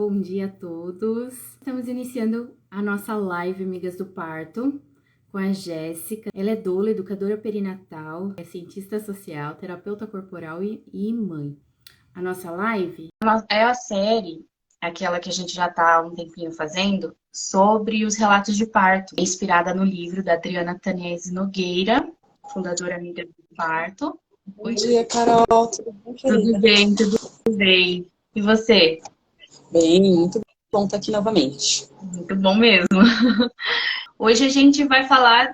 bom dia a todos. Estamos iniciando a nossa live Amigas do Parto com a Jéssica. Ela é doula, educadora perinatal, é cientista social, terapeuta corporal e mãe. A nossa live é a série, aquela que a gente já está há um tempinho fazendo, sobre os relatos de parto, inspirada no livro da Adriana Tanese Nogueira, fundadora Amiga do Parto. Bom dia, Carol. Tudo bem, querida? Tudo bem, tudo bem. E você? Bem, muito bom estar aqui novamente. Muito bom mesmo. Hoje a gente vai falar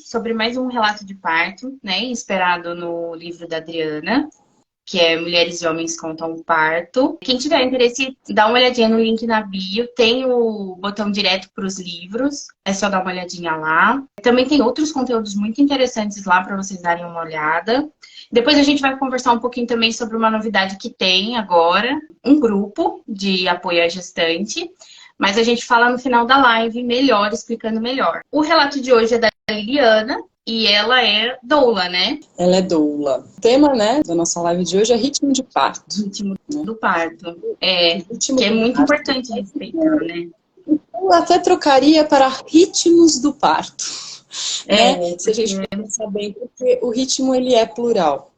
sobre mais um relato de parto, né? Inspirado no livro da Adriana, que é Mulheres e Homens Contam o Parto. Quem tiver interesse, dá uma olhadinha no link na bio. Tem o botão direto para os livros. É só dar uma olhadinha lá. Também tem outros conteúdos muito interessantes lá para vocês darem uma olhada. Depois a gente vai conversar um pouquinho também sobre uma novidade que tem agora. Um grupo de apoio à gestante. Mas a gente fala no final da live melhor, explicando melhor. O relato de hoje é da Liliana. E ela é doula, né? Ela é doula. O tema, né, da nossa live de hoje é ritmo de parto. Ritmo do parto. Que é muito parto. importante respeitar, né? Eu até trocaria para ritmos do parto. Né? Se a gente pensar bem, porque o ritmo ele é plural.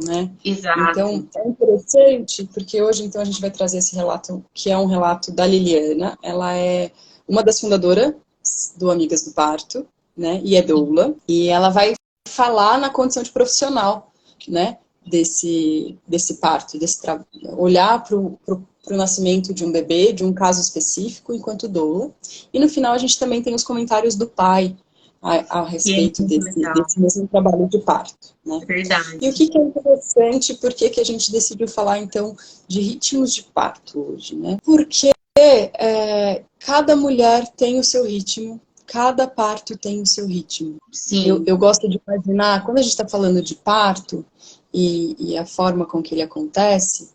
Né? Exato. Então, é interessante, porque hoje então a gente vai trazer esse relato, que é um relato da Liliana. Ela é uma das fundadoras do Amigas do Parto, né? E é doula. E ela vai falar na condição de profissional, né? Desse parto, olhar para o nascimento de um bebê, de um caso específico, enquanto doula. E no final a gente também tem os comentários do pai a respeito desse mesmo trabalho de parto. Né? Verdade. E o que é interessante, por que a gente decidiu falar, então, de ritmos de parto hoje? Né? Porque cada mulher tem o seu ritmo, cada parto tem o seu ritmo. Sim. Eu gosto de imaginar, quando a gente está falando de parto e a forma com que ele acontece,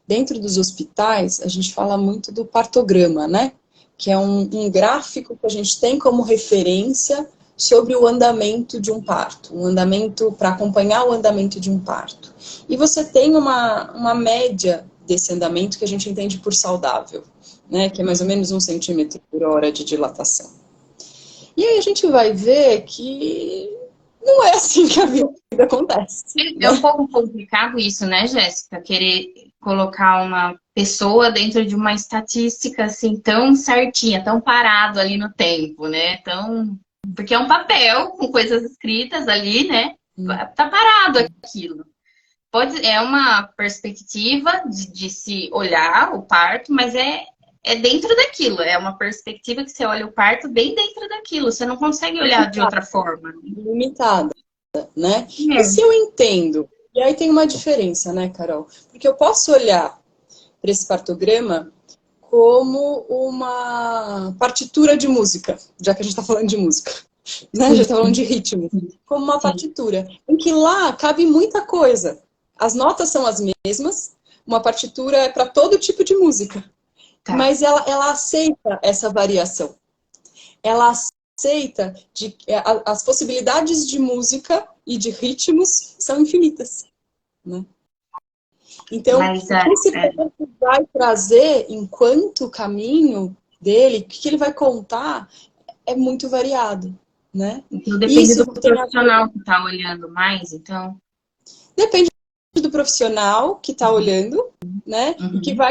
dentro dos hospitais, a gente fala muito do partograma, né? Que é um gráfico que a gente tem como referência sobre o andamento de um parto, um andamento para acompanhar o andamento de um parto. E você tem uma média desse andamento que a gente entende por saudável, né, que é mais ou menos 1 centímetro por hora de dilatação. E aí a gente vai ver que não é assim que a vida acontece. É um pouco complicado isso, né, Jéssica? Querer colocar uma pessoa dentro de uma estatística assim tão certinha, tão parado ali no tempo, né? Porque é um papel com coisas escritas ali, né? Tá parado aquilo. É uma perspectiva de se olhar o parto, mas é dentro daquilo. É uma perspectiva que você olha o parto bem dentro daquilo. Você não consegue olhar de outra forma. Limitada, né? E se eu entendo, e aí tem uma diferença, né, Carol? Porque eu posso olhar para esse partograma como uma partitura de música, já que a gente está falando de música, né? A gente está falando de ritmo, como uma partitura, em que lá cabe muita coisa. As notas são as mesmas, uma partitura é para todo tipo de música, mas ela aceita essa variação. Ela aceita as possibilidades de música e de ritmos são infinitas, né? Então, o que esse projeto vai trazer enquanto caminho dele, o que ele vai contar, é muito variado, né? Então, depende do profissional que está olhando mais, então? Depende do profissional que está olhando, né?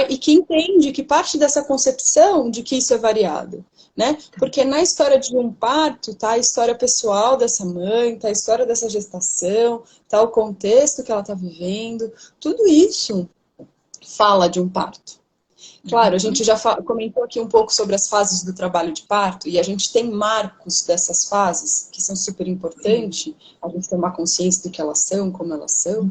E que entende que parte dessa concepção de que isso é variado, né? Porque na história de um parto tá a história pessoal dessa mãe, tá a história dessa gestação, tá o contexto que ela está vivendo, tudo isso fala de um parto. Claro, a gente já comentou aqui um pouco sobre as fases do trabalho de parto, e a gente tem marcos dessas fases que são super importantes, a gente tomar consciência do que elas são, como elas são,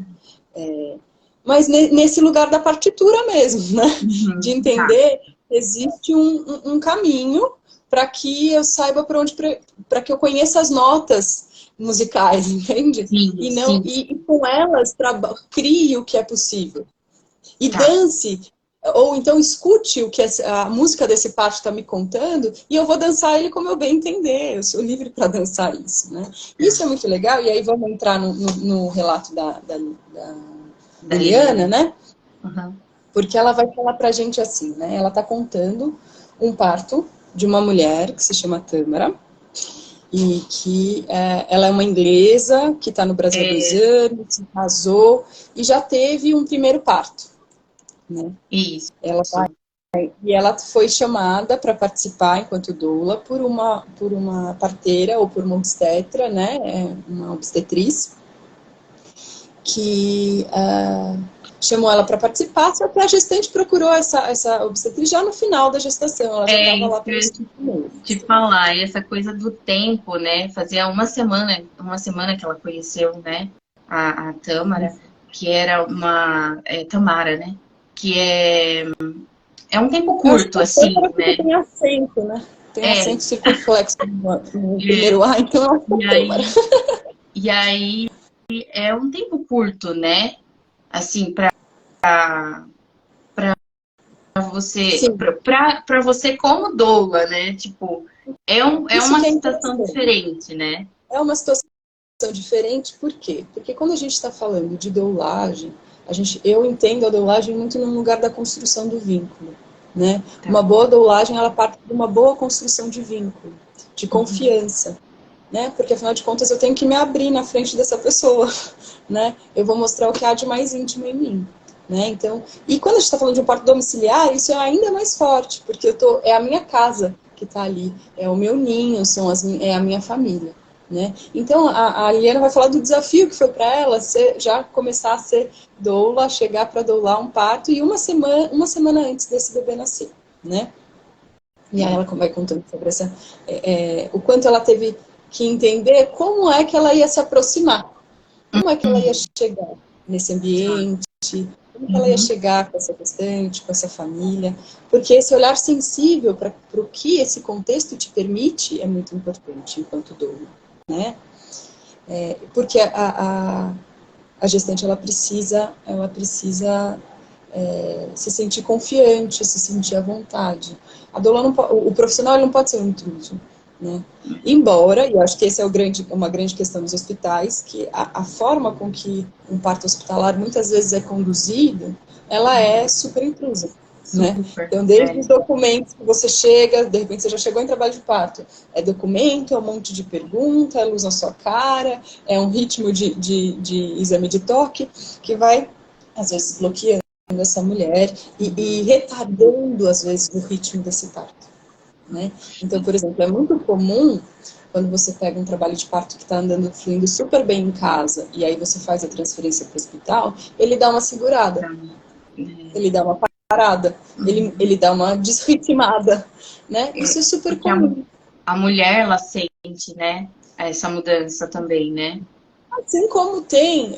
mas nesse lugar da partitura mesmo, né? De entender que existe um caminho para que eu saiba para que eu conheça as notas musicais, entende? E com elas crie o que é possível. E dance, ou então escute o que a música desse parto está me contando, e eu vou dançar ele como eu bem entender, eu sou livre para dançar isso, né? Isso é muito legal, e aí vamos entrar no relato da Liliana, né? Porque ela vai falar pra gente assim, né? Ela tá contando um parto de uma mulher que se chama Tâmara, e que ela é uma inglesa que está no Brasil há 2 anos, se casou e já teve um primeiro parto, né? Isso. E ela foi chamada para participar enquanto doula por uma parteira ou por uma obstetra, né? Uma obstetriz, que chamou ela para participar, só que a gestante procurou essa obstetriz já no final da gestação, ela já estava lá pelos 5 meses. Te falar, e essa coisa do tempo, né? Fazia uma semana que ela conheceu, né? A Tâmara, que era uma Tamara, né? Que é um tempo curto, assim, né? Tem acento, né? Tem acento circunflexo no primeiro A, então e aí é um tempo curto, né? Assim, para você como doula, né? Tipo, é uma situação diferente, né? É uma situação diferente, por quê? Porque quando a gente está falando de doulagem, eu entendo a doulagem muito no lugar da construção do vínculo, né? Tá. Uma boa doulagem, ela parte de uma boa construção de vínculo, de confiança, né? Porque afinal de contas eu tenho que me abrir na frente dessa pessoa, né? Eu vou mostrar o que há de mais íntimo em mim. Né? Então, e quando a gente está falando de um parto domiciliar, isso é ainda mais forte, porque é a minha casa que está ali, é o meu ninho, é a minha família. Né? Então, a Liliana vai falar do desafio que foi para ela já começar a ser doula, chegar para doular um parto, e uma semana antes desse bebê nascer. Né? E aí ela vai contando sobre o quanto ela teve que entender como é que ela ia se aproximar, como é que ela ia chegar nesse ambiente, como ela ia chegar com essa gestante, com essa família, porque esse olhar sensível para o que esse contexto te permite é muito importante enquanto doula, né? Porque a gestante ela precisa se sentir confiante, se sentir à vontade. A doula o profissional ele não pode ser um intruso. Né? Embora, e eu acho que essa é uma grande questão dos hospitais, que a forma com que um parto hospitalar muitas vezes é conduzido, ela é super intrusa. Né? Então, desde os documentos que você chega, de repente você já chegou em trabalho de parto, é documento, é um monte de pergunta, é luz na sua cara, é um ritmo de exame de toque, que vai, às vezes, bloqueando essa mulher e retardando, às vezes, o ritmo desse parto. Né? Então, por exemplo, é muito comum quando você pega um trabalho de parto que está fluindo super bem em casa e aí você faz a transferência para o hospital, ele dá uma segurada, ele dá uma parada, ele dá uma desritimada, né? Isso é super comum. A mulher, ela sente, né, essa mudança também, né? Assim como tem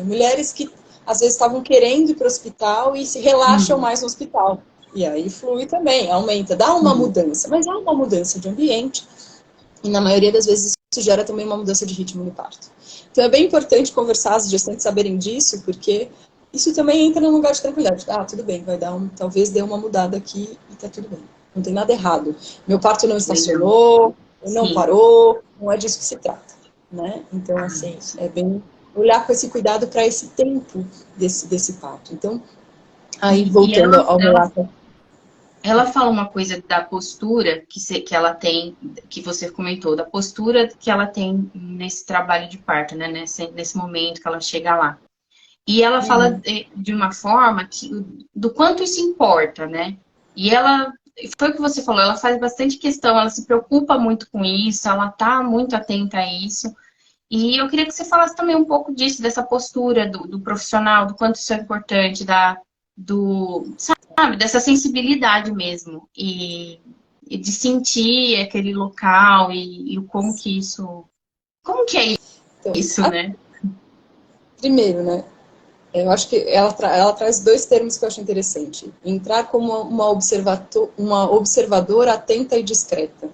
mulheres que às vezes estavam querendo ir para o hospital e se relaxam mais no hospital. E aí flui também, aumenta, dá uma mudança, mas há uma mudança de ambiente e na maioria das vezes isso gera também uma mudança de ritmo no parto. Então é bem importante conversar, as gestantes saberem disso, porque isso também entra num lugar de tranquilidade. Ah, tudo bem, talvez dê uma mudada aqui e tá tudo bem. Não tem nada errado. Meu parto não estacionou, não parou, não é disso que se trata. Né? Então, assim, é bem olhar com esse cuidado para esse tempo desse parto. Então, aí voltando ao relato. Ela fala uma coisa da postura que ela tem, que você comentou, da postura que ela tem nesse trabalho de parto, né? Nesse momento que ela chega lá. E ela fala de uma forma do quanto isso importa, né? E ela, foi o que você falou, ela faz bastante questão, ela se preocupa muito com isso, ela tá muito atenta a isso. E eu queria que você falasse também um pouco disso, dessa postura do profissional, do quanto isso é importante, sabe, dessa sensibilidade mesmo. E de sentir aquele local e como que isso... Como que é isso, né? Primeiro, né? Eu acho que ela traz 2 termos que eu acho interessante. Entrar como uma observadora atenta e discreta.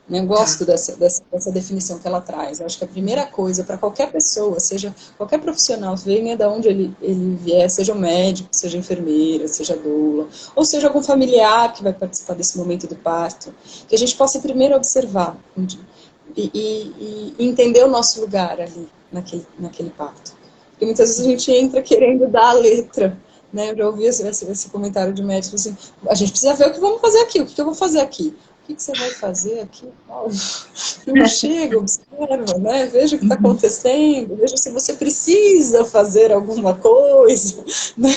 Eu gosto dessa definição que ela traz. Eu acho que a primeira coisa para qualquer pessoa, seja qualquer profissional, venha de onde ele vier, seja um médico, seja enfermeira, seja doula, ou seja algum familiar que vai participar desse momento do parto, que a gente possa primeiro observar e entender o nosso lugar ali, naquele parto. Porque muitas vezes a gente entra querendo dar a letra, né? Eu já ouvi esse comentário de médico assim, a gente precisa ver o que vamos fazer aqui, o que eu vou fazer aqui. O que você vai fazer aqui? Não chega, observa, né? Veja o que está acontecendo, veja se você precisa fazer alguma coisa, né?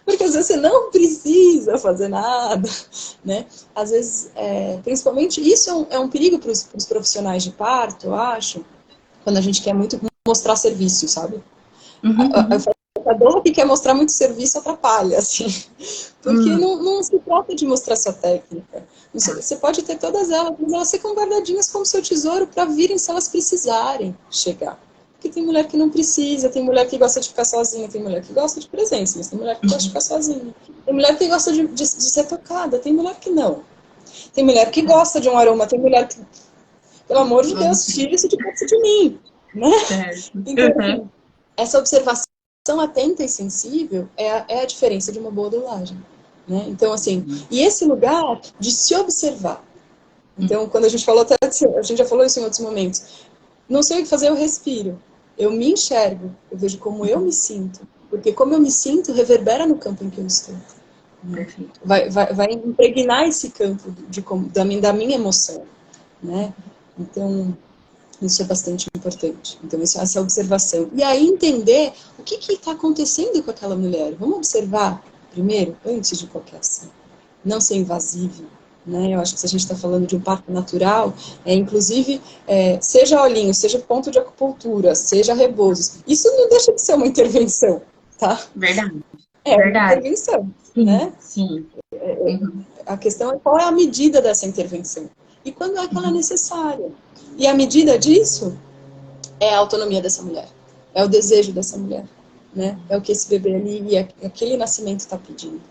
Porque às vezes você não precisa fazer nada, né? Às vezes, principalmente, isso é um perigo para os profissionais de parto, eu acho, quando a gente quer muito mostrar serviço, sabe? A dona que quer mostrar muito serviço atrapalha, assim, porque não se trata de mostrar sua técnica. Você pode ter todas elas, mas elas ficam guardadinhas como seu tesouro para virem se elas precisarem chegar. Porque tem mulher que não precisa, tem mulher que gosta de ficar sozinha, tem mulher que gosta de presença, mas tem mulher que gosta de ficar sozinha. Tem mulher que gosta de ser tocada, tem mulher que não. Tem mulher que gosta de um aroma, tem mulher que, pelo amor de Deus, tire isso de perto de mim, né? Então, assim, essa observação atenta e sensível é a diferença de uma boa dosagem, né? Então, assim, e esse lugar de se observar. Então, quando a gente falou, até, a gente já falou isso em outros momentos, não sei o que fazer, eu respiro. Eu me enxergo, eu vejo como eu me sinto. Porque como eu me sinto, reverbera no campo em que eu estou. Perfeito. Vai impregnar esse campo da minha emoção, né? Então, isso é bastante importante. Então, essa observação. E aí, entender o que está acontecendo com aquela mulher. Vamos observar primeiro, antes de qualquer ação. Não ser invasivo. Né? Eu acho que se a gente está falando de um parto natural, inclusive, seja olhinho, seja ponto de acupuntura, seja rebozo, isso não deixa de ser uma intervenção, tá? Verdade. Uma intervenção, sim, né? Sim. A questão é qual é a medida dessa intervenção e quando é que ela é necessária. E a medida disso é a autonomia dessa mulher, é o desejo dessa mulher, né? É o que esse bebê ali e aquele nascimento está pedindo.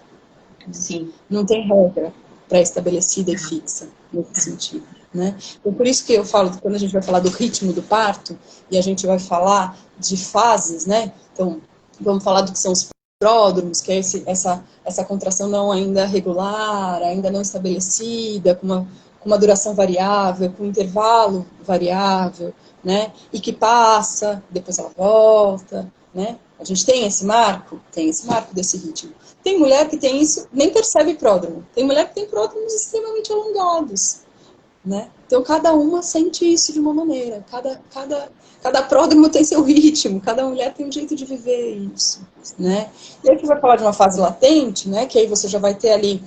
Sim. Não tem regra pré-estabelecida e fixa nesse sentido, né? Então, por isso que eu falo que quando a gente vai falar do ritmo do parto e a gente vai falar de fases, né? Então, vamos falar do que são os pródromos, que é essa contração não ainda regular, ainda não estabelecida, com uma duração variável, com um intervalo variável, né? E que passa, depois ela volta, né? A gente tem esse marco desse ritmo. Tem mulher que tem isso, nem percebe pródromo. Tem mulher que tem pródromos extremamente alongados, né? Então, cada uma sente isso de uma maneira. Cada pródromo tem seu ritmo. Cada mulher tem um jeito de viver isso, né? E aí, que vai falar de uma fase latente, né? Que aí você já vai ter ali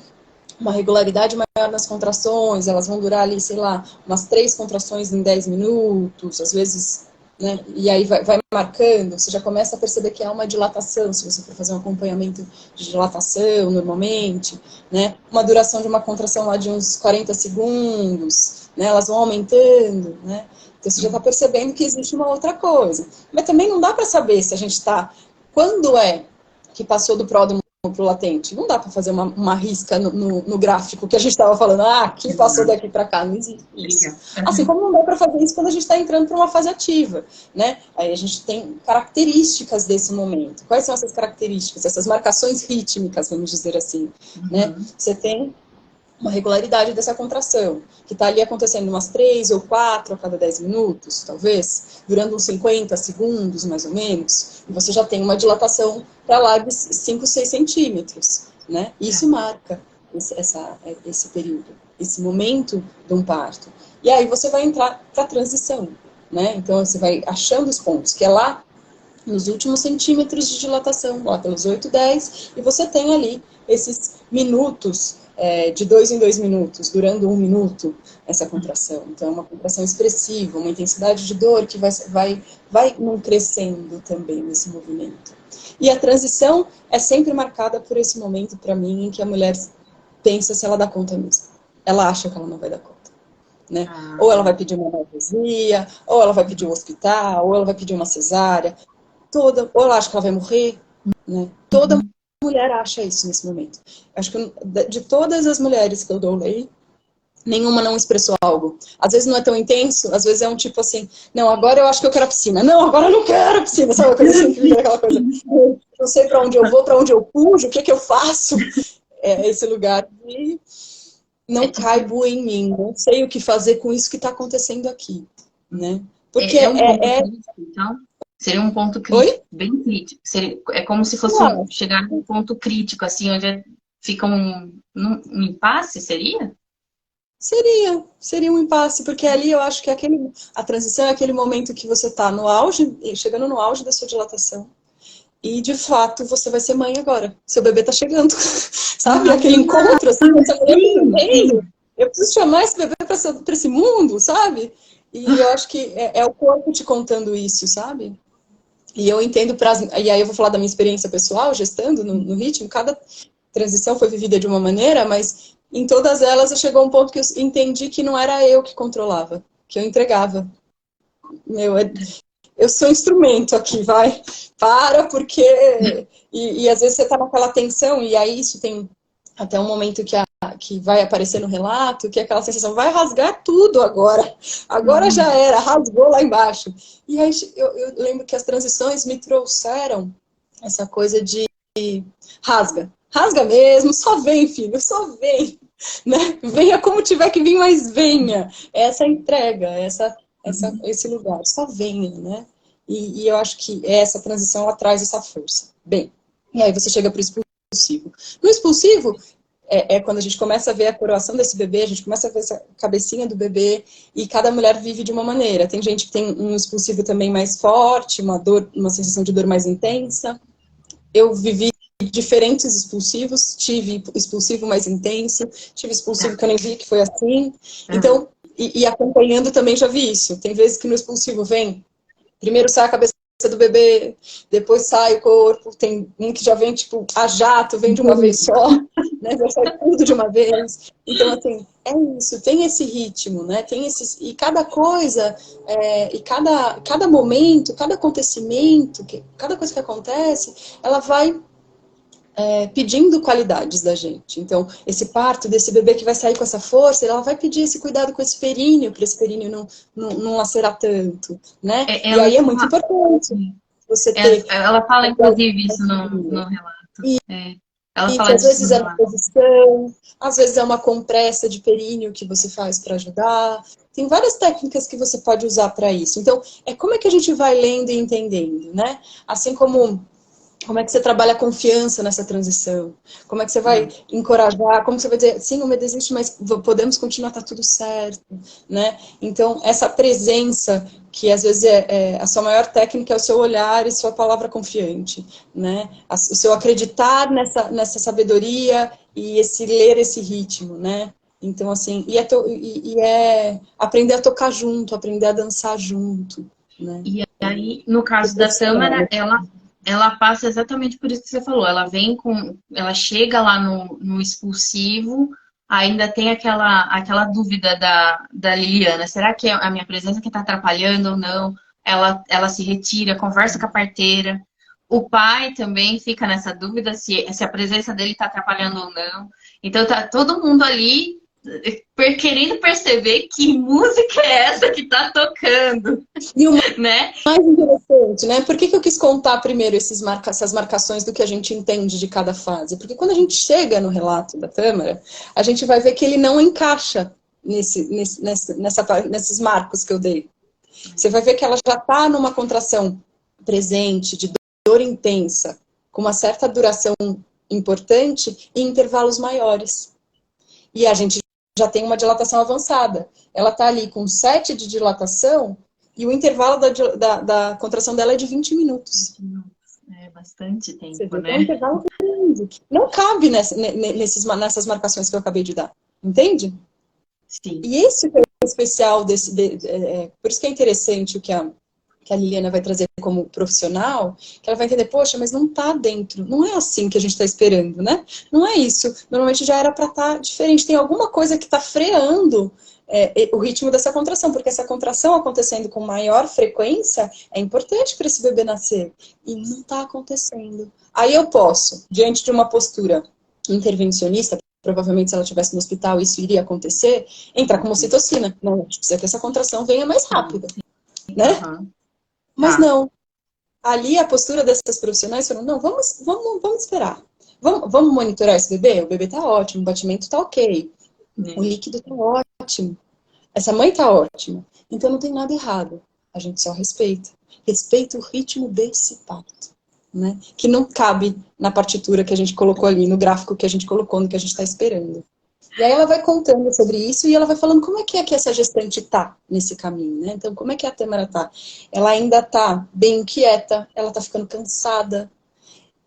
uma regularidade maior nas contrações. Elas vão durar ali, sei lá, umas 3 contrações em 10 minutos, às vezes, né? E aí vai marcando, você já começa a perceber que há uma dilatação, se você for fazer um acompanhamento de dilatação, normalmente, né? Uma duração de uma contração lá de uns 40 segundos, né? Elas vão aumentando, né? Então você já está percebendo que existe uma outra coisa. Mas também não dá para saber se a gente está... Quando é que passou do pródromo para o latente? Não dá para fazer uma risca no gráfico que a gente estava falando, aqui passou daqui para cá, não existe isso. Assim como não dá para fazer isso quando a gente está entrando para uma fase ativa, né? Aí a gente tem características desse momento. Quais são essas características? Essas marcações rítmicas, vamos dizer assim, né? Você tem uma regularidade dessa contração, que está ali acontecendo umas 3 ou 4 a cada 10 minutos, talvez, durando uns 50 segundos, mais ou menos, e você já tem uma dilatação para lá de 5, 6 centímetros, né? Isso marca esse período, esse momento de um parto. E aí você vai entrar para a transição, né? Então você vai achando os pontos, que é lá nos últimos centímetros de dilatação, lá pelos 8, 10, e você tem ali esses minutos, de 2 em 2 minutos, durando 1 minuto, essa contração. Então, é uma contração expressiva, uma intensidade de dor que vai crescendo também nesse movimento. E a transição é sempre marcada por esse momento, para mim, em que a mulher pensa se ela dá conta mesmo. Ela acha que ela não vai dar conta. Né? Ou ela vai pedir uma analgesia, ou ela vai pedir um hospital, ou ela vai pedir uma cesárea, ou ela acha que ela vai morrer, né? Toda mulher acha isso nesse momento. Acho que de todas as mulheres que eu doulei, nenhuma não expressou algo. Às vezes não é tão intenso, às vezes é um tipo assim, não, agora eu acho que eu quero a piscina. Não, agora eu não quero a piscina, sabe? Uma coisa assim, aquela coisa. Eu não sei para onde eu vou, para onde eu fujo, o que eu faço. É esse lugar de não caibo em mim, não sei o que fazer com isso que está acontecendo aqui, né? Porque então? Seria um ponto Oi? crítico, bem crítico. É como se fosse Não. chegar num ponto crítico, assim, onde fica um impasse, seria? Seria um impasse, porque ali eu acho que a transição é aquele momento que você está no auge, chegando no auge da sua dilatação. E, de fato, você vai ser mãe agora. Seu bebê está chegando. Sabe? Aquele encontro, assim, essa mulher Sim, sim. vivendo. Eu preciso chamar esse bebê para esse mundo, sabe? E eu acho que é o corpo te contando isso, sabe? E eu entendo, e aí eu vou falar da minha experiência pessoal, gestando no ritmo, cada transição foi vivida de uma maneira, mas em todas elas chegou um ponto que eu entendi que não era eu que controlava, que eu entregava. Meu, eu sou instrumento aqui, vai, porque... E às vezes você tá naquela tensão, e aí isso tem até um momento que vai aparecer no relato, que é aquela sensação, vai rasgar tudo agora já era, rasgou lá embaixo. E aí eu lembro que as transições me trouxeram essa coisa de rasga mesmo, só vem, filho, só vem, né? Venha como tiver que vir, mas venha. Essa entrega, esse lugar, só venha, né? E eu acho que essa transição, ela traz essa força. Bem, e aí você chega para o expulsivo. No expulsivo, quando a gente começa a ver a coroação desse bebê, a gente começa a ver essa cabecinha do bebê, e cada mulher vive de uma maneira. Tem gente que tem um expulsivo também mais forte, uma sensação de dor mais intensa. Eu vivi diferentes expulsivos, tive expulsivo mais intenso, tive expulsivo que eu nem vi que foi assim. Então, e acompanhando também já vi isso. Tem vezes que no expulsivo vem, primeiro sai a cabeça do bebê, depois sai o corpo, tem um que já vem tipo a jato, vem de uma vez só, né? Já sai tudo de uma vez. Então, assim, é isso, tem esse ritmo, né? Tem esses, e cada coisa, e cada momento, cada acontecimento, cada coisa que acontece, ela vai pedindo qualidades da gente. Então, esse parto desse bebê que vai sair com essa força, ela vai pedir esse cuidado com esse períneo, para esse períneo não lacerar tanto, né? E aí é muito importante você ter... Ela fala, inclusive, isso no relato. Ela E que fala às disso vezes no é uma relato. posição, às vezes é uma compressa de períneo que você faz para ajudar. Tem várias técnicas que você pode usar para isso. Então, como é que a gente vai lendo e entendendo, né? Assim como é que você trabalha a confiança nessa transição? Como é que você vai encorajar? Como você vai dizer, sim, o medo existe, mas podemos continuar, tá tudo certo, né? Então, essa presença, que às vezes a sua maior técnica é o seu olhar e sua palavra confiante, né? O seu acreditar nessa sabedoria e ler esse ritmo, né? Então, assim, é aprender a tocar junto, aprender a dançar junto, né? E aí, no caso da Tâmara, ela passa exatamente por isso que você falou. Ela chega lá no expulsivo, ainda tem aquela dúvida da Liliana. Será que é a minha presença que está atrapalhando ou não? Ela se retira, conversa com a parteira. O pai também fica nessa dúvida se a presença dele está atrapalhando ou não. Então tá todo mundo ali querendo perceber que música é essa que tá tocando, E o né? mais interessante, né? Por que eu quis contar primeiro essas marcações do que a gente entende de cada fase? Porque quando a gente chega no relato da Tâmara, a gente vai ver que ele não encaixa nesses marcos que eu dei. Você vai ver que ela já está numa contração presente, de dor intensa, com uma certa duração importante e intervalos maiores. E a gente já tem uma dilatação avançada. Ela está ali com 7 de dilatação e o intervalo da contração dela é de 20 minutos. É bastante tempo, Você vê, né? é um intervalo grande. Não cabe nessas marcações que eu acabei de dar. Entende? Sim. E esse é o especial por isso que é interessante o que a Liliana vai trazer como profissional, que ela vai entender, poxa, mas não está dentro, não é assim que a gente está esperando, né? Não é isso. Normalmente já era para estar diferente. Tem alguma coisa que está freando o ritmo dessa contração, porque essa contração acontecendo com maior frequência é importante para esse bebê nascer. E não está acontecendo. Aí eu posso, diante de uma postura intervencionista, provavelmente se ela estivesse no hospital isso iria acontecer, entrar com ocitocina. Não, a gente precisa que essa contração venha mais rápida, né? Uhum. Mas não. Ali a postura dessas profissionais foram, não, vamos esperar. Vamos monitorar esse bebê? O bebê tá ótimo, o batimento tá ok. O líquido tá ótimo. Essa mãe tá ótima. Então não tem nada errado. A gente só respeita. Respeita o ritmo desse parto, né? Que não cabe na partitura que a gente colocou ali, no gráfico que a gente colocou, no que a gente está esperando. E aí ela vai contando sobre isso e ela vai falando como é que essa gestante tá nesse caminho, né? Então, como é que a Tâmara tá? Ela ainda tá bem inquieta, ela tá ficando cansada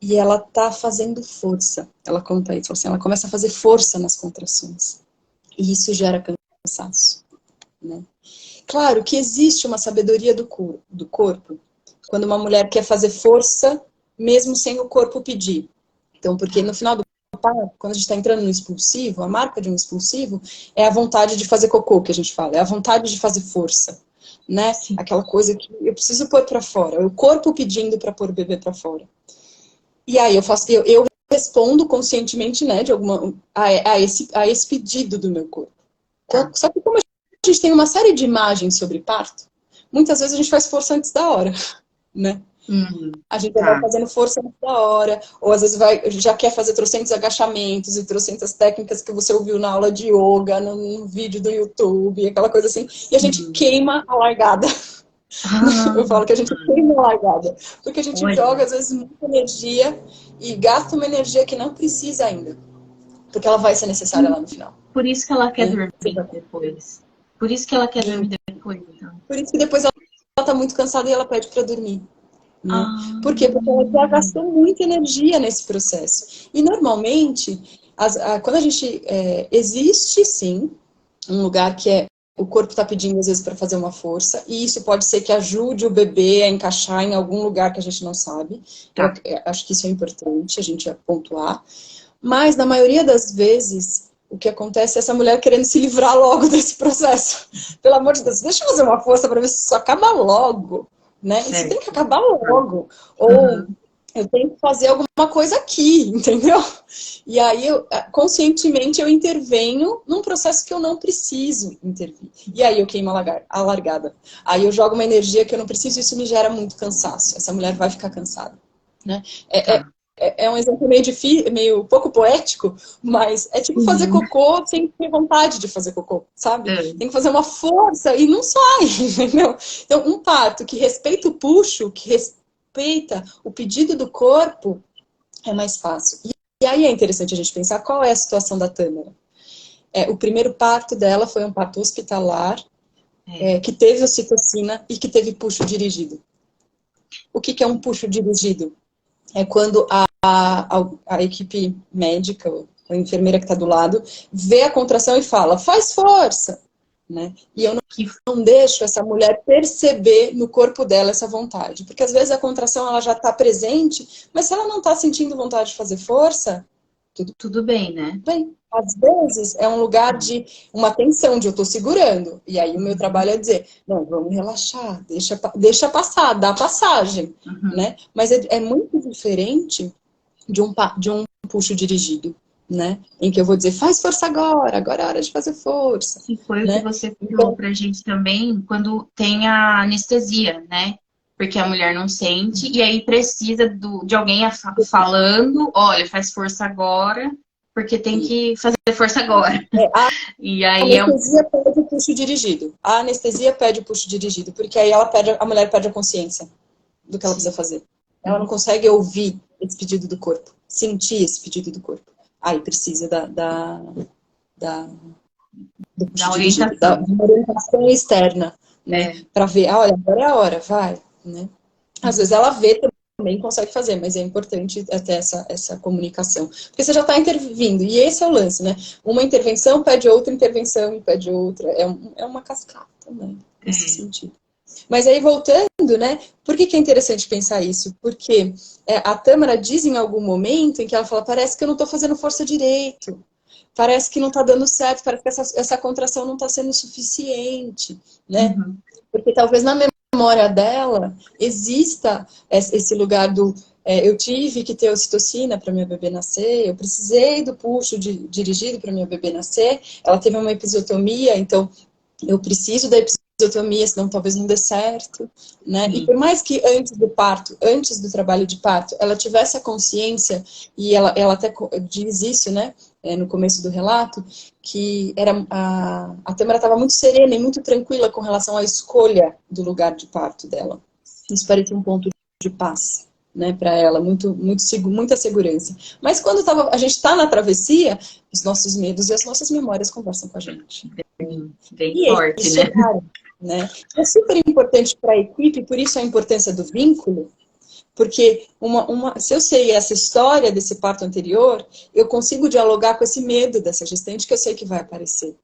e ela tá fazendo força. Ela conta isso, assim, ela começa a fazer força nas contrações. E isso gera cansaço, né? Claro que existe uma sabedoria do corpo, quando uma mulher quer fazer força, mesmo sem o corpo pedir. Então, porque no final do parto, quando a gente está entrando no expulsivo, a marca de um expulsivo é a vontade de fazer cocô, que a gente fala, é a vontade de fazer força, né? Sim. Aquela coisa que eu preciso pôr para fora, o corpo pedindo para pôr o bebê para fora. E aí eu respondo conscientemente, né, a esse pedido do meu corpo. Só que como a gente tem uma série de imagens sobre parto, muitas vezes a gente faz força antes da hora, né? A gente vai fazendo força antes da hora, ou às vezes já quer fazer trocentos agachamentos e trocentas técnicas que você ouviu na aula de yoga, no vídeo do YouTube, aquela coisa assim, e a gente queima a largada. Eu falo que a gente queima a largada, porque a gente joga às vezes muita energia e gasta uma energia que não precisa ainda, porque ela vai ser necessária lá no final. Por isso que ela quer dormir depois. Por isso que ela quer dormir depois, então. Por isso que depois ela tá muito cansada e ela pede para dormir. Né? Por quê? Porque ela já gastou muita energia nesse processo. E normalmente, quando a gente... existe sim um lugar que o corpo está pedindo às vezes para fazer uma força, e isso pode ser que ajude o bebê a encaixar em algum lugar que a gente não sabe. Eu acho que isso é importante a gente pontuar. Mas na maioria das vezes, o que acontece é essa mulher querendo se livrar logo desse processo. Pelo amor de Deus, deixa eu fazer uma força para ver se isso acaba logo. Né? Isso tem que acabar logo. Ou eu tenho que fazer alguma coisa aqui, entendeu? E aí, conscientemente, eu intervenho num processo que eu não preciso intervir. E aí eu queimo a largada. Aí eu jogo uma energia que eu não preciso e isso me gera muito cansaço. Essa mulher vai ficar cansada. Né? É um exemplo meio pouco poético, mas é tipo fazer cocô sem ter vontade de fazer cocô, sabe? Tem que fazer uma força e não sai, entendeu? Então, um parto que respeita o puxo, que respeita o pedido do corpo, é mais fácil. E aí é interessante a gente pensar qual é a situação da Tâmara. O primeiro parto dela foi um parto hospitalar, que teve ocitocina e que teve puxo dirigido. O que é um puxo dirigido? É quando a equipe médica, a enfermeira que está do lado, vê a contração e fala, faz força, né? E eu não deixo essa mulher perceber no corpo dela essa vontade, porque às vezes a contração ela já está presente, mas se ela não está sentindo vontade de fazer força, tudo bem, né? Bem, às vezes é um lugar de uma tensão, de eu estou segurando. E aí o meu trabalho é dizer, não, vamos relaxar, deixa passar, dá passagem. Né? Mas é muito diferente de um puxo dirigido. Né? Em que eu vou dizer, faz força agora é a hora de fazer força. Que foi né? o que você falou pra gente também, quando tem a anestesia, né? Porque a mulher não sente, e aí precisa de alguém falando, olha, faz força agora, porque tem que fazer força agora. E aí a anestesia pede o puxo dirigido. A anestesia pede o puxo dirigido, porque aí a mulher perde a consciência do que ela precisa fazer. Ela não consegue ouvir esse pedido do corpo, sentir esse pedido do corpo. Aí precisa da orientação. Da orientação externa, né? Para ver, olha, agora é a hora, vai. Né? Às vezes ela vê também consegue fazer, mas é importante até essa comunicação. Porque você já está intervindo, e esse é o lance, né? Uma intervenção pede outra intervenção e pede outra. É uma cascata, né? Nesse sentido. Mas aí, voltando, né? Por que é interessante pensar isso? Porque a Tâmara diz em algum momento em que ela fala, parece que eu não estou fazendo força direito. Parece que não está dando certo, parece que essa contração não está sendo suficiente, né? Porque talvez na memória dela exista esse lugar do eu tive que ter ocitocina para minha bebê nascer, eu precisei do puxo dirigido para minha bebê nascer, ela teve uma episiotomia, então eu preciso da episiotomia, senão talvez não dê certo, né? E por mais que antes do parto, antes do trabalho de parto, ela tivesse a consciência, e ela até diz isso, né? No começo do relato, que a Tâmara estava muito serena e muito tranquila com relação à escolha do lugar de parto dela. Isso parecia um ponto de paz, né, para ela, muita segurança. Mas quando a gente está na travessia, os nossos medos e as nossas memórias conversam com a gente. Bem E forte, eles né? chegaram, né? É super importante para a equipe, por isso a importância do vínculo, porque se eu sei essa história desse parto anterior, eu consigo dialogar com esse medo dessa gestante que eu sei que vai aparecer.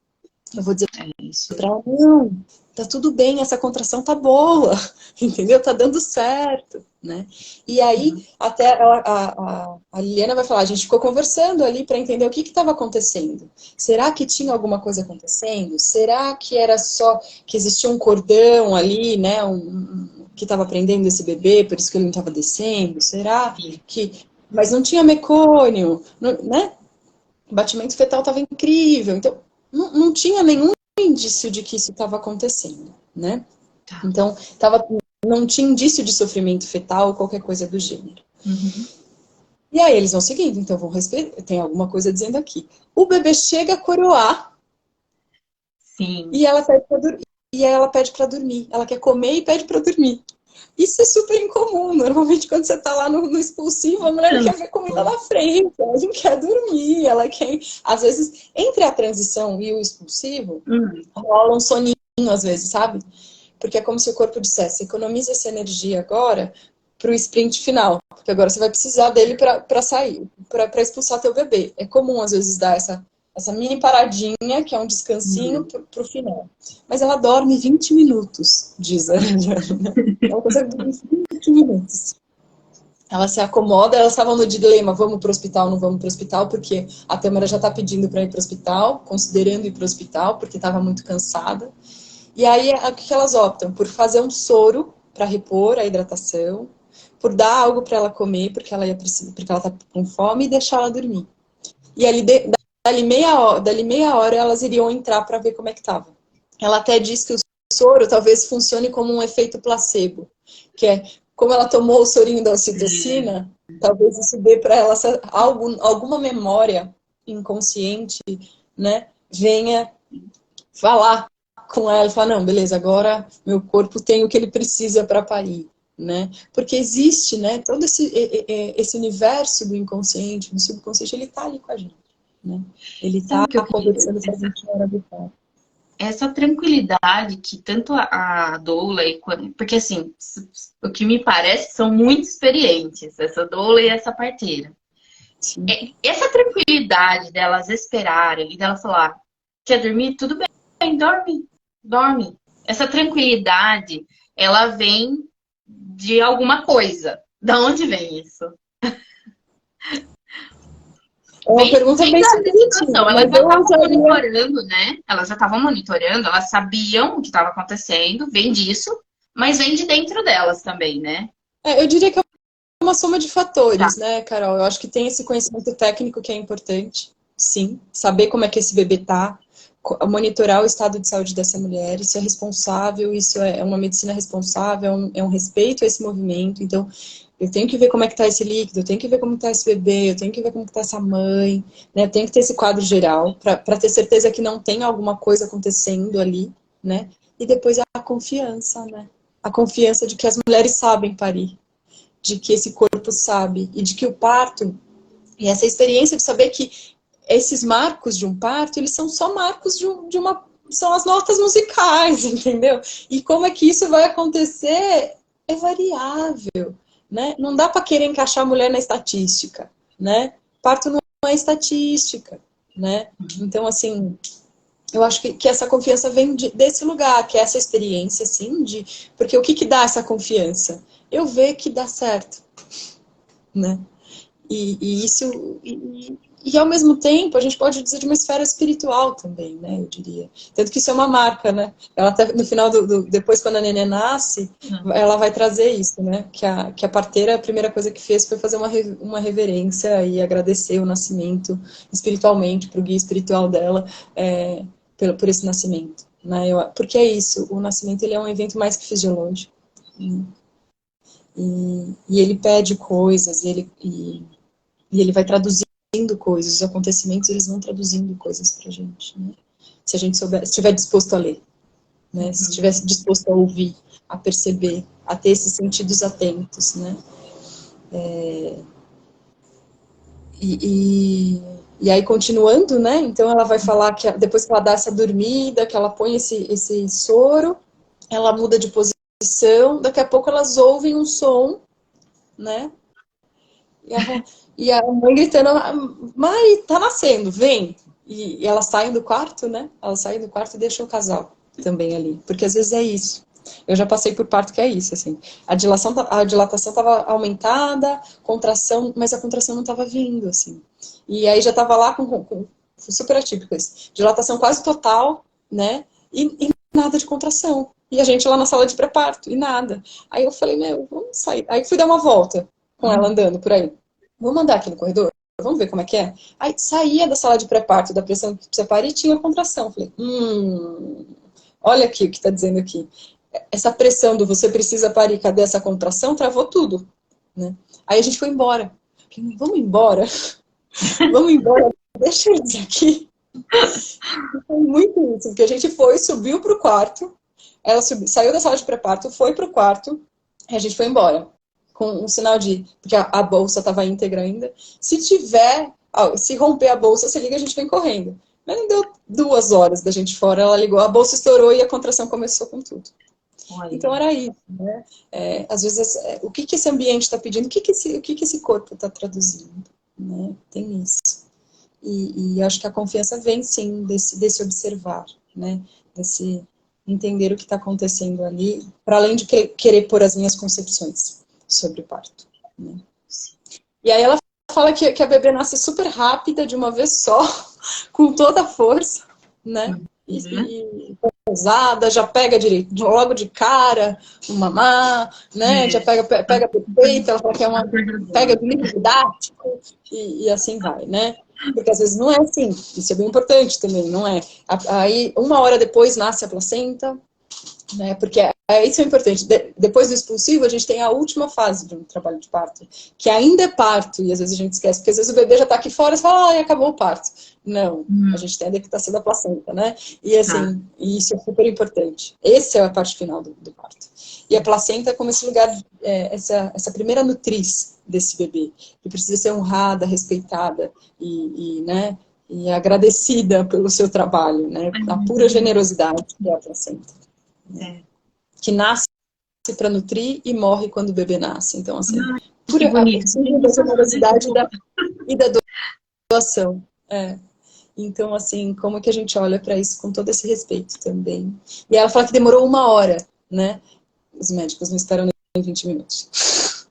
Eu vou dizer para ela, não, tá tudo bem, essa contração tá boa, entendeu? Tá dando certo, né? E aí, até a Liliana vai falar, a gente ficou conversando ali para entender o que estava acontecendo. Será que tinha alguma coisa acontecendo? Será que era só que existia um cordão ali, né? Que estava prendendo esse bebê, por isso que ele não estava descendo? Será que... Mas não tinha mecônio, né? O batimento fetal estava incrível, então não tinha nenhum indício de que isso estava acontecendo, né? Então, não tinha indício de sofrimento fetal ou qualquer coisa do gênero. E aí eles vão seguindo, então vão respirar, tem alguma coisa dizendo aqui. O bebê chega a coroar. Sim. E ela pede para dormir. Ela quer comer e pede para dormir. Isso é super incomum. Normalmente, quando você está lá no expulsivo, a mulher não quer ver comida na frente, ela não quer dormir, ela quer... Às vezes, entre a transição e o expulsivo, rola um soninho, às vezes, sabe? Porque é como se o corpo dissesse, economiza essa energia agora para o sprint final, porque agora você vai precisar dele para sair, para expulsar teu bebê. É comum, às vezes, dar essa mini paradinha, que é um descansinho para o final. Mas ela dorme 20 minutos, diz a Eliana. Ela consegue dormir 20 minutos. Ela se acomoda, elas estavam no dilema, vamos para o hospital, não vamos para o hospital, porque a Tâmara já está pedindo para ir para o hospital, considerando ir para o hospital, porque estava muito cansada. E aí, o que elas optam? Por fazer um soro para repor a hidratação, por dar algo para ela comer, porque ela está com fome, e deixar ela dormir. E ali, dali meia hora, elas iriam entrar para ver como é que estava. Ela até diz que o soro talvez funcione como um efeito placebo, que é, como ela tomou o sorinho da ocitocina, talvez isso dê para ela alguma memória inconsciente, né, venha falar com ela e falar, não, beleza, agora meu corpo tem o que ele precisa para parir, né? Porque existe, né, todo esse universo do inconsciente, do subconsciente, ele está ali com a gente, né? Ele está conversando com a gente na hora do parto. Essa tranquilidade que tanto a doula porque assim, o que me parece são muito experientes, essa doula e essa parteira. Sim. Essa tranquilidade delas esperarem e dela falar, quer dormir? Tudo bem, dorme. Essa tranquilidade, ela vem de alguma coisa. Da onde vem isso? É uma pergunta bem situação. Elas já estavam monitorando, né? Elas já estavam monitorando, elas sabiam o que estava acontecendo, vem disso, mas vem de dentro delas também, né? Eu diria que é uma soma de fatores, né, Carol? Eu acho que tem esse conhecimento técnico que é importante, sim. Saber como é que esse bebê tá, monitorar o estado de saúde dessa mulher, isso é responsável, isso é uma medicina responsável, é um respeito a esse movimento. Então, eu tenho que ver como é que tá esse líquido, eu tenho que ver como tá esse bebê, eu tenho que ver como tá essa mãe, né? Eu tenho que ter esse quadro geral, para ter certeza que não tem alguma coisa acontecendo ali, né? E depois a confiança, né? A confiança de que as mulheres sabem parir, de que esse corpo sabe, e de que o parto, e essa experiência de saber que esses marcos de um parto, eles são só marcos de uma... São as notas musicais, entendeu? E como é que isso vai acontecer é variável, né? Não dá para querer encaixar a mulher na estatística, né? Parto não é estatística, né? Então, assim, eu acho que essa confiança vem desse lugar, que é essa experiência, assim, porque o que dá essa confiança? Eu ver que dá certo, né? E isso... E ao mesmo tempo, a gente pode dizer de uma esfera espiritual também, né, eu diria. Tanto que isso é uma marca, né? Ela até, no final, depois quando a neném nasce, ela vai trazer isso, né? Que a parteira, a primeira coisa que fez foi fazer uma reverência e agradecer o nascimento espiritualmente, pro guia espiritual dela, por esse nascimento. Né? Porque é isso, o nascimento ele é um evento mais que fisiológico. Né? E ele pede coisas, e ele vai traduzindo coisas, os acontecimentos, eles vão traduzindo coisas pra gente, né? Se a gente estiver disposto a ler, né? Se estiver disposto a ouvir a perceber, a ter esses sentidos atentos, né? E aí, continuando, né? Então, ela vai falar que depois que ela dá essa dormida, que ela põe esse soro, ela muda de posição, daqui a pouco elas ouvem um som, né? E a mãe gritando, mãe, tá nascendo, vem. E elas saem do quarto, né? Elas saem do quarto e deixam o casal também ali. Porque às vezes é isso. Eu já passei por parto que é isso, assim. A dilatação estava aumentada, contração, mas a contração não estava vindo, assim. E aí já estava lá com super atípico isso. Dilatação quase total, né? E nada de contração. E a gente lá na sala de pré-parto, e nada. Aí eu falei, meu, vamos sair. Aí fui dar uma volta com ela andando por aí. Vamos andar aqui no corredor? Vamos ver como é que é? Aí saía da sala de pré-parto, da pressão que precisa parir, e tinha contração. Falei, olha aqui o que está dizendo aqui. Essa pressão do você precisa parir, cadê essa contração? Travou tudo, né? Aí a gente foi embora. Falei, vamos embora? Vamos embora, deixa eles aqui. Foi muito isso, porque a gente foi, subiu para o quarto, ela saiu da sala de pré-parto, foi para o quarto, e a gente foi embora. Com um sinal de... Porque a bolsa estava íntegra ainda. Se romper a bolsa, você liga, a gente vem correndo. Mas não deu 2 horas da gente fora, ela ligou, a bolsa estourou e a contração começou com tudo. Olha. Então era isso, né? Às vezes, o que esse ambiente está pedindo, o que esse corpo está traduzindo, né? Tem isso. E acho que a confiança vem, sim, desse observar, né? Desse entender o que está acontecendo ali, para além de querer pôr as minhas concepções sobre o parto, né? E aí ela fala que a bebê nasce super rápida, de uma vez só, com toda a força, né? E pesada, já pega direito, logo de cara, o mamá, né? Já pega perfeito, ela fala que é pega do livro didático, e assim vai, né? Porque às vezes não é assim, isso é bem importante também, não é? Aí, 1 hora depois, nasce a placenta, né? Porque isso é importante. Depois do expulsivo, a gente tem a última fase de um trabalho de parto, que ainda é parto, e às vezes a gente esquece, porque às vezes o bebê já está aqui fora e fala, acabou o parto. Não, a gente tem a decretação da placenta, né? E assim, isso é super importante. Essa é a parte final do parto. E a placenta é como esse lugar, essa primeira nutriz desse bebê, que precisa ser honrada, respeitada né? E agradecida pelo seu trabalho, né? A pura generosidade que é a placenta. Que nasce para nutrir e morre quando o bebê nasce. Então, assim, pura generosidade e da doação. Então, assim, como que a gente olha para isso com todo esse respeito também? E ela fala que demorou 1 hora, né? Os médicos não esperam nem 20 minutos.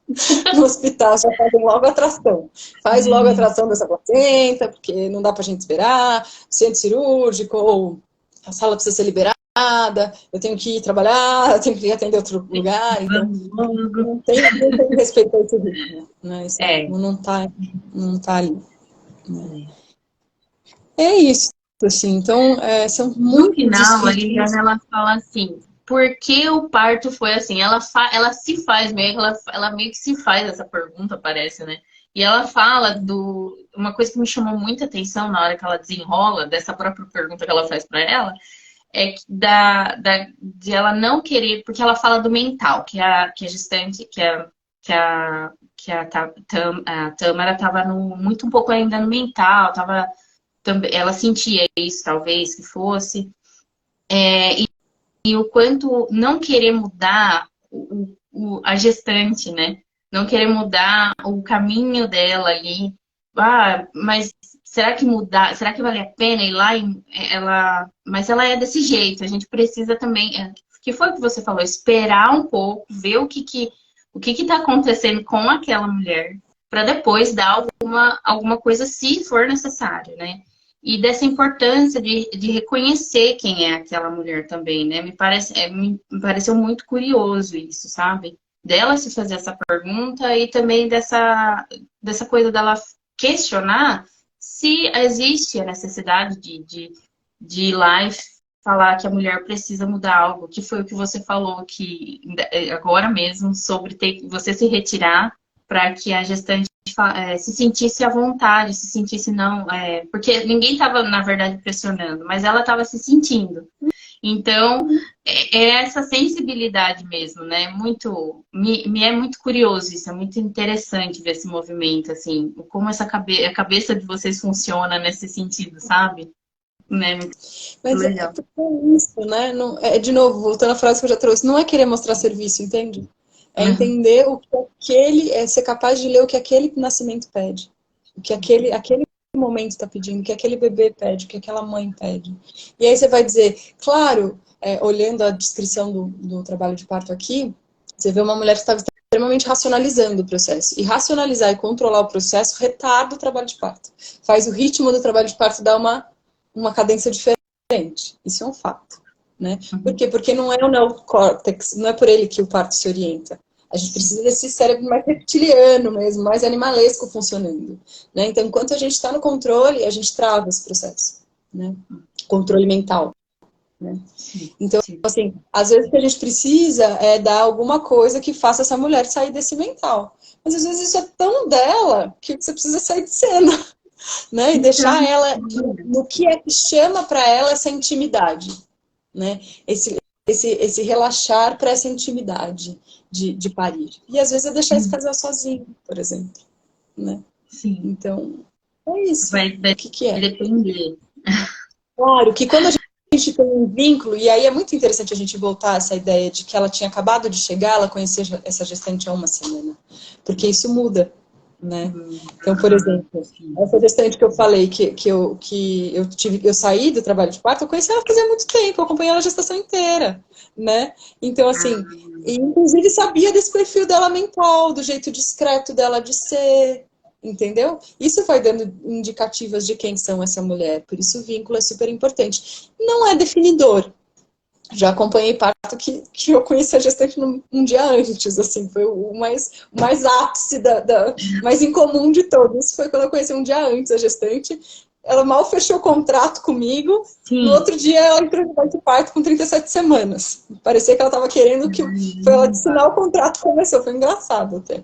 No hospital já fazem logo a tração. Faz logo a tração dessa placenta, porque não dá pra gente esperar, centro cirúrgico, ou a sala precisa ser liberada, eu tenho que ir trabalhar, eu tenho que ir atender outro lugar, então não tem respeito a esse ritmo, né? Isso não tá ali. Né? É isso, assim, então são muito... No final, a Liliana, ela fala assim, por que o parto foi assim? Ela se faz meio, ela meio que se faz essa pergunta, parece, né? E ela fala uma coisa que me chamou muita atenção na hora que ela desenrola dessa própria pergunta que ela faz para ela, é de ela não querer, porque ela fala do mental, que a gestante, a Tâmara estava muito um pouco ainda no mental, ela sentia isso, talvez, que fosse. E o quanto não querer mudar a gestante, né? Não querer mudar o caminho dela ali. Mas será que mudar? Será que vale a pena ir lá? Mas ela é desse jeito. A gente precisa também... que foi o que você falou? Esperar um pouco, ver o que está acontecendo com aquela mulher, para depois dar alguma coisa, se for necessário, né? E dessa importância de reconhecer quem é aquela mulher também, né? Me pareceu muito curioso isso, sabe? Dela se fazer essa pergunta e também dessa coisa dela questionar se existe a necessidade de ir lá e falar que a mulher precisa mudar algo, que foi o que você falou que agora mesmo, sobre você se retirar para que a gestante se sentisse à vontade, se sentisse porque ninguém estava, na verdade, pressionando, mas ela estava se sentindo. Então, é essa sensibilidade mesmo, né? Me é muito curioso isso, é muito interessante ver esse movimento, assim, como a cabeça de vocês funciona nesse sentido, sabe? Né? Muito Mas é legal. porque é isso, né? Não, de novo, voltando à frase que eu já trouxe, não é querer mostrar serviço, entende? É Uhum. entender o que é ser capaz de ler o que aquele nascimento pede, o que aquele momento está pedindo, o que aquele bebê pede, o que aquela mãe pede. E aí você vai dizer, claro, olhando a descrição do trabalho de parto aqui, você vê uma mulher que estava extremamente racionalizando o processo. E racionalizar e controlar o processo retarda o trabalho de parto. Faz o ritmo do trabalho de parto dar uma cadência diferente. Isso é um fato. Né? Por quê? Porque não é o neocórtex, não é por ele que o parto se orienta. A gente precisa desse cérebro mais reptiliano mesmo, mais animalesco funcionando. Né? Então, enquanto a gente está no controle, a gente trava esse processo. Né? Controle mental. Né? Então, assim, às vezes o que a gente precisa é dar alguma coisa que faça essa mulher sair desse mental. Mas às vezes isso é tão dela que você precisa sair de cena. Né? E deixar ela no que é que chama para ela essa intimidade. Né? Esse relaxar para essa intimidade de parir. E às vezes é deixar esse casal sozinho, por exemplo. Né? Sim. Então, é isso. Vai O que é? depender. Claro que quando a gente tem um vínculo, e aí é muito interessante a gente voltar a essa ideia de que ela tinha acabado de chegar, ela conhecia essa gestante há uma semana. Porque isso muda. Né? Então, por exemplo, essa gestante que eu falei eu saí do trabalho de parto, eu conheci ela fazia muito tempo, eu acompanhei ela a gestação inteira, né? Então, assim, e, inclusive sabia desse perfil dela mental, do jeito discreto dela de ser, entendeu? Isso vai dando indicativas de quem são essa mulher, por isso o vínculo é super importante. Não é definidor. Já acompanhei parto que eu conheci a gestante um dia antes, assim, foi o mais ápice, mais incomum de todos. Foi quando eu conheci um dia antes a gestante. Ela mal fechou o contrato comigo. Sim. No outro dia ela entrou de parto com 37 semanas. Parecia que ela estava querendo que foi ela assinar o contrato e começou. Foi engraçado até.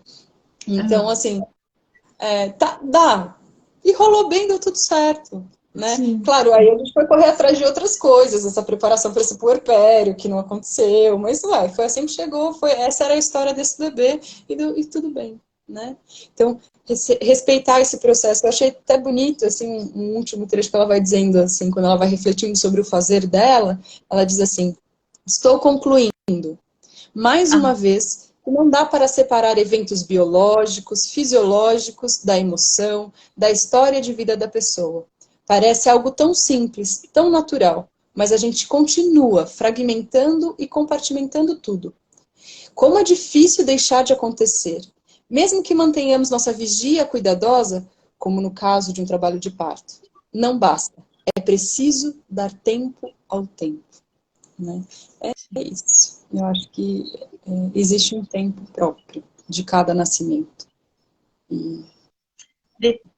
Então, assim, dá. E rolou bem, deu tudo certo. Né? Claro, aí a gente foi correr atrás de outras coisas, essa preparação para esse puerpério, que não aconteceu, mas foi assim que chegou, essa era a história desse bebê, e tudo bem. Né? Então, respeitar esse processo. Eu achei até bonito, assim, um último trecho que ela vai dizendo, assim, quando ela vai refletindo sobre o fazer dela, ela diz assim, estou concluindo, mais uma vez, que não dá para separar eventos biológicos, fisiológicos, da emoção, da história de vida da pessoa. Parece algo tão simples, tão natural, mas a gente continua fragmentando e compartimentando tudo. Como é difícil deixar de acontecer. Mesmo que mantenhamos nossa vigia cuidadosa, como no caso de um trabalho de parto. Não basta. É preciso dar tempo ao tempo. Né? É isso. Eu acho que existe um tempo próprio de cada nascimento. E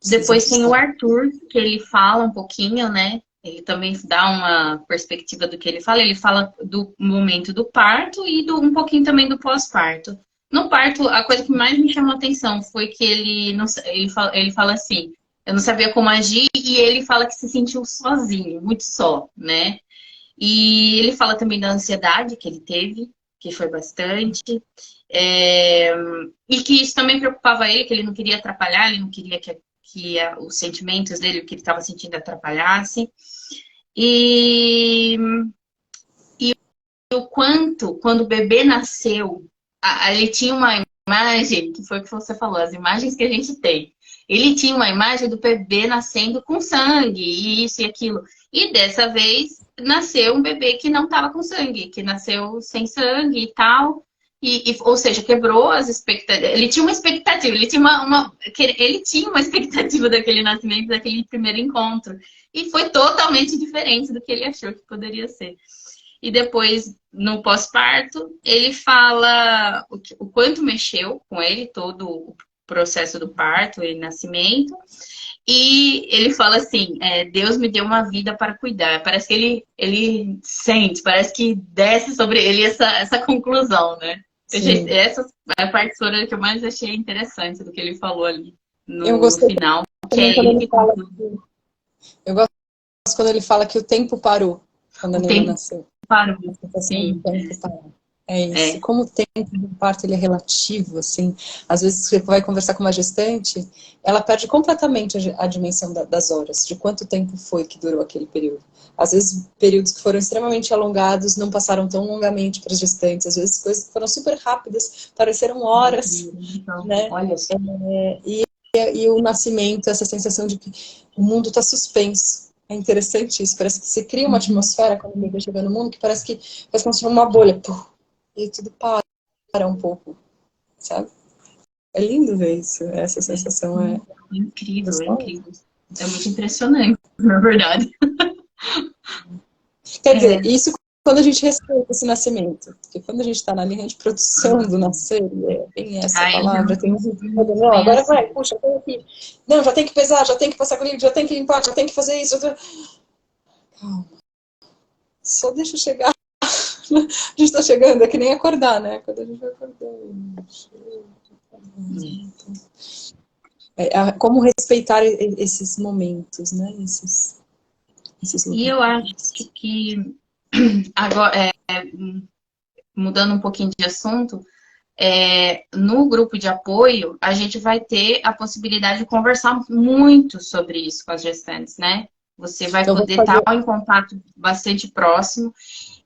Depois tem o Arthur, que ele fala um pouquinho, né? Ele também dá uma perspectiva do que ele fala. Ele fala do momento do parto e um pouquinho também do pós-parto. No parto, a coisa que mais me chamou a atenção foi que ele fala assim, eu não sabia como agir, e ele fala que se sentiu sozinho, muito só, né? E ele fala também da ansiedade que ele teve, que foi bastante. E que isso também preocupava ele, que ele não queria atrapalhar, ele não queria que os sentimentos dele, o que ele estava sentindo, atrapalhasse. E o quanto, quando o bebê nasceu, ele tinha uma imagem, que foi o que você falou, as imagens que a gente tem. Ele tinha uma imagem do bebê nascendo com sangue, e isso e aquilo. E dessa vez, nasceu um bebê que não estava com sangue, que nasceu sem sangue e tal. Ou seja, quebrou as expectativas. Ele tinha uma expectativa, ele tinha uma expectativa daquele nascimento, daquele primeiro encontro. E foi totalmente diferente do que ele achou que poderia ser. E depois, no pós-parto, ele fala o quanto mexeu com ele, todo o processo do parto e nascimento. E ele fala assim, Deus me deu uma vida para cuidar. Parece que ele sente, parece que desce sobre ele essa conclusão, né? Essa é a parte que eu mais achei interessante do que ele falou ali no final. Que é ele que conclui. Eu gosto quando ele fala que o tempo parou. quando a O neném tempo nasceu. parou. A sensação Sim. do tempo parou. É isso. É. Como o tempo do parto ele é relativo, assim, às vezes você vai conversar com uma gestante, ela perde completamente a dimensão das horas, de quanto tempo foi que durou aquele período. Às vezes, períodos que foram extremamente alongados não passaram tão longamente para as gestantes, às vezes coisas que foram super rápidas, pareceram horas, Então, né? olha só. E o nascimento, essa sensação de que o mundo está suspenso. É interessante isso, parece que você cria uma atmosfera quando o bebê chega no mundo que parece que faz como se fosse uma bolha, puf, e tudo para um pouco, sabe? É lindo ver isso, essa sensação é Incrível, é gostosa. incrível. É muito impressionante, na verdade. Quer dizer, isso quando a gente respeita esse nascimento, porque quando a gente está na linha de produção do nascer, é bem essa Aí palavra, tem um ritmo, não, bem agora assim. vai, puxa, tem aqui, não, já tem que pesar, já tem que passar colírio, já tem que limpar, já tem que fazer isso, calma, só deixa eu chegar. A gente tá chegando, é que nem acordar, né? Quando a gente vai acordando. Como respeitar esses momentos, né? Esses E eu acho lugares. que agora, mudando um pouquinho de assunto, no grupo de apoio, a gente vai ter a possibilidade de conversar muito sobre isso com as gestantes, né? Você vai Então, vou poder estar fazer. em contato bastante próximo.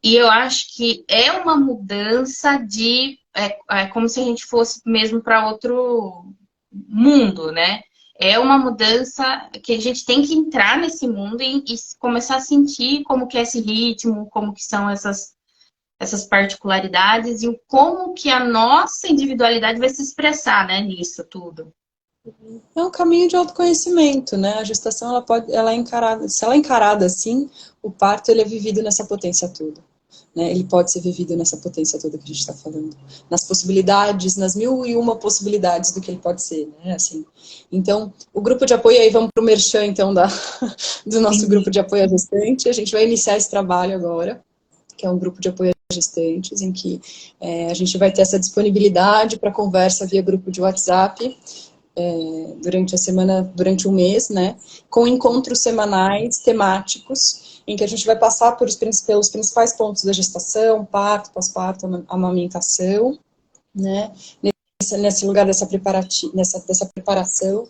E eu acho que é uma mudança de... É como se a gente fosse mesmo para outro mundo, né? É uma mudança que a gente tem que entrar nesse mundo e começar a sentir como que é esse ritmo, como que são essas particularidades e como que a nossa individualidade vai se expressar, né, nisso tudo. É um caminho de autoconhecimento, né? A gestação, ela é encarada, se ela é encarada assim, o parto ele é vivido nessa potência toda. Né? Ele pode ser vivido nessa potência toda que a gente está falando, nas possibilidades, nas 1001 possibilidades do que ele pode ser, né? Assim, então, o grupo de apoio, aí vamos para o merchan, então, do nosso grupo de apoio à gestante, a gente vai iniciar esse trabalho agora, que é um grupo de apoio a gestantes, em que a gente vai ter essa disponibilidade para conversa via grupo de WhatsApp, durante a semana, durante um mês, né, com encontros semanais temáticos, em que a gente vai passar pelos principais pontos da gestação, parto, pós-parto, amamentação, né, nesse lugar dessa preparação,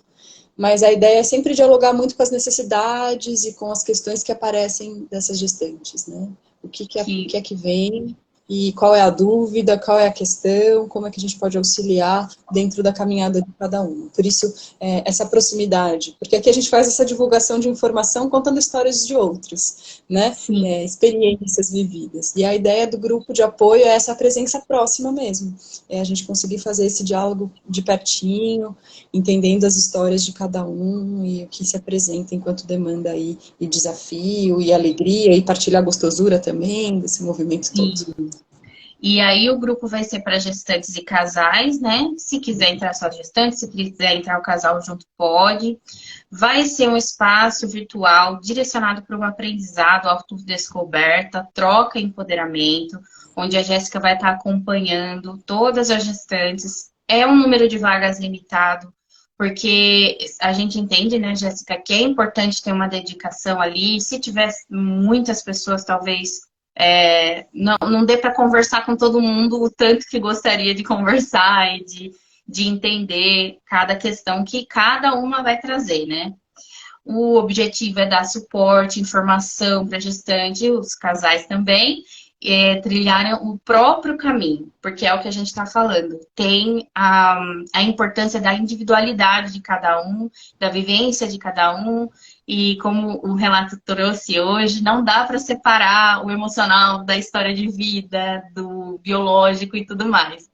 mas a ideia é sempre dialogar muito com as necessidades e com as questões que aparecem dessas gestantes, né, o que é que vem, e qual é a dúvida, qual é a questão, como é que a gente pode auxiliar dentro da caminhada de cada um. Por isso, essa proximidade, porque aqui a gente faz essa divulgação de informação contando histórias de outros, né? Experiências vividas. E a ideia do grupo de apoio é essa presença próxima mesmo, é a gente conseguir fazer esse diálogo de pertinho, entendendo as histórias de cada um e o que se apresenta enquanto demanda aí, e desafio, e alegria, e partilhar gostosura também, desse movimento todo. E aí o grupo vai ser para gestantes e casais, né? Se quiser entrar só gestante, se quiser entrar o casal junto, pode. Vai ser um espaço virtual direcionado para um aprendizado, autodescoberta, troca e empoderamento, onde a Jéssica vai estar acompanhando todas as gestantes. É um número de vagas limitado, porque a gente entende, né, Jéssica, que é importante ter uma dedicação ali. Se tivesse muitas pessoas, talvez não dê para conversar com todo mundo o tanto que gostaria de conversar e de entender cada questão que cada uma vai trazer, né? O objetivo é dar suporte, informação para a gestante, os casais também, trilharem o próprio caminho, porque é o que a gente está falando. Tem a importância da individualidade de cada um, da vivência de cada um, e como o relato trouxe hoje, não dá para separar o emocional da história de vida, do biológico e tudo mais.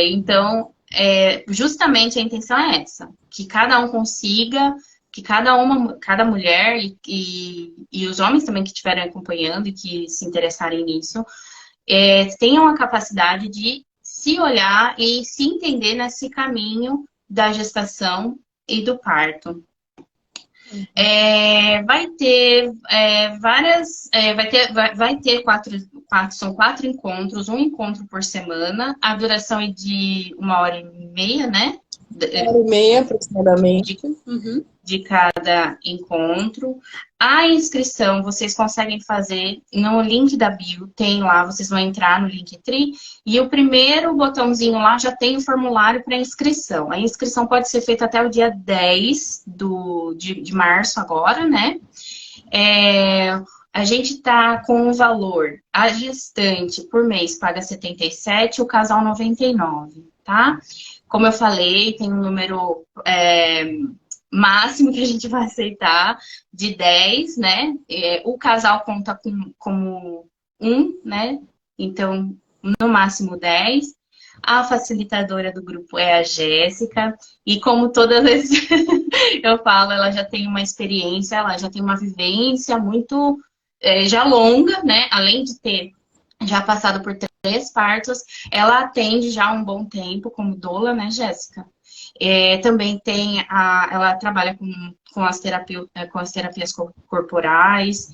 Então, justamente a intenção é essa, que cada um consiga, que cada mulher e os homens também que estiverem acompanhando e que se interessarem nisso, tenham a capacidade de se olhar e se entender nesse caminho da gestação e do parto. Vai ter são 4 encontros, um encontro por semana, a duração é de 1h30, né? 1h30 aproximadamente. de cada encontro. A inscrição vocês conseguem fazer no link da bio, tem lá, vocês vão entrar no Linktree, e o primeiro botãozinho lá já tem o formulário para inscrição. A inscrição pode ser feita até o dia 10 de março agora, né? A gente tá com o valor, a gestante por mês paga 77, o casal 99, tá? Como eu falei, tem um número máximo que a gente vai aceitar de 10, né? O casal conta como né? Então, no máximo 10. A facilitadora do grupo é a Jéssica. E como todas as vezes eu falo, ela já tem uma experiência, ela já tem uma vivência muito já longa, né? Além de ter já passado por 3 partos, ela atende já há um bom tempo como doula, né, Jéssica? Também tem ela trabalha com as terapias corporais,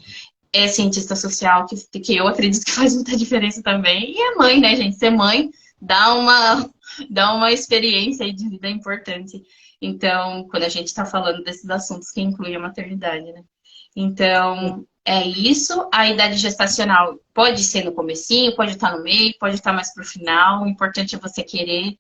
é cientista social, que eu acredito que faz muita diferença também. E é mãe, né, gente? Ser mãe dá uma experiência aí de vida importante. Então, quando a gente está falando desses assuntos que incluem a maternidade, né? Então, é isso. A idade gestacional pode ser no comecinho, pode estar no meio, pode estar mais para o final. O importante é você querer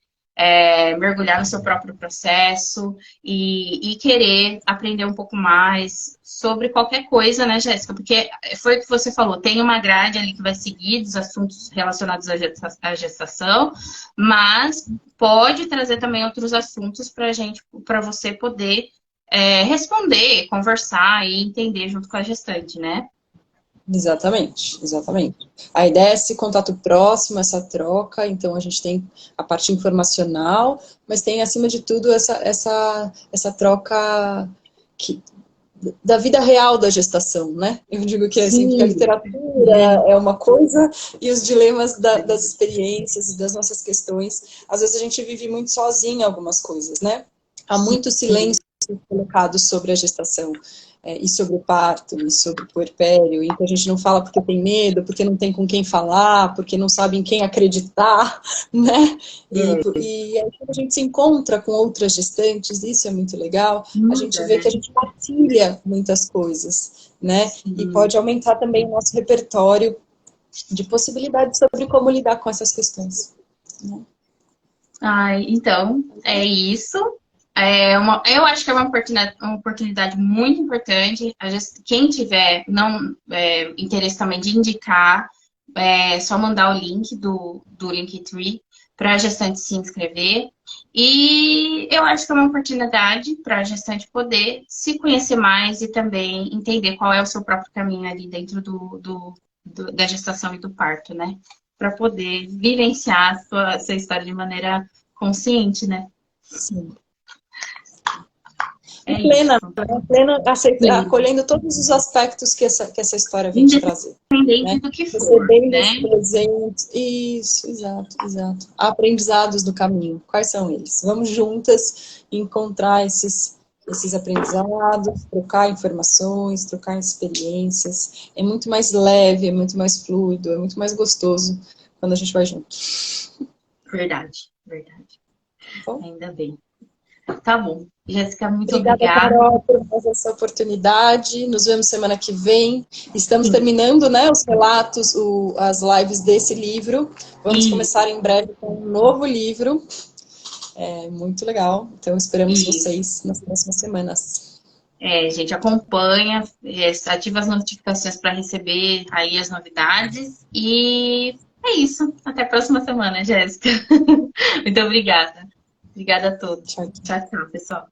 mergulhar no seu próprio processo e querer aprender um pouco mais sobre qualquer coisa, né, Jéssica? Porque foi o que você falou, tem uma grade ali que vai seguir dos assuntos relacionados à gestação, mas pode trazer também outros assuntos para você poder responder, conversar e entender junto com a gestante, né? Exatamente, exatamente. A ideia é esse contato próximo, essa troca, então a gente tem a parte informacional, mas tem, acima de tudo, essa troca da vida real da gestação, né? Eu digo que, assim, porque a literatura é uma coisa e os dilemas das experiências e das nossas questões, às vezes a gente vive muito sozinho em algumas coisas, né? Há muito silêncio colocado sobre a gestação. E sobre o parto, e sobre o puerpério, então a gente não fala porque tem medo, porque não tem com quem falar, porque não sabe em quem acreditar, né? E aí quando a gente se encontra com outras gestantes, isso é muito legal, a gente vê que a gente partilha muitas coisas, né? E pode aumentar também o nosso repertório de possibilidades sobre como lidar com essas questões. Né? Então, é isso. Eu acho que é uma oportunidade muito importante. Quem tiver interesse também de indicar, é só mandar o link do Linktree para a gestante se inscrever. E eu acho que é uma oportunidade para a gestante poder se conhecer mais e também entender qual é o seu próprio caminho ali dentro da gestação e do parto, né? Para poder vivenciar a sua história de maneira consciente, né? Sim. Plena acolhendo todos os aspectos que essa história vem te trazer. Independente né? do que for, né? Presentes. Isso, exato. Aprendizados do caminho, quais são eles? Vamos juntas encontrar esses aprendizados, trocar informações, trocar experiências. É muito mais leve, é muito mais fluido, é muito mais gostoso quando a gente vai junto. Verdade. Bom? Ainda bem. Tá bom. Jéssica, muito obrigada. Obrigada, Carol, por essa oportunidade. Nos vemos semana que vem. Estamos terminando, né, os relatos, as lives desse livro. Vamos começar em breve com um novo livro. Muito legal. Então, esperamos vocês nas próximas semanas. Gente, acompanha, ativa as notificações para receber aí as novidades. E é isso. Até a próxima semana, Jéssica. Muito obrigada. Obrigada a todos. Tchau. Tchau, pessoal.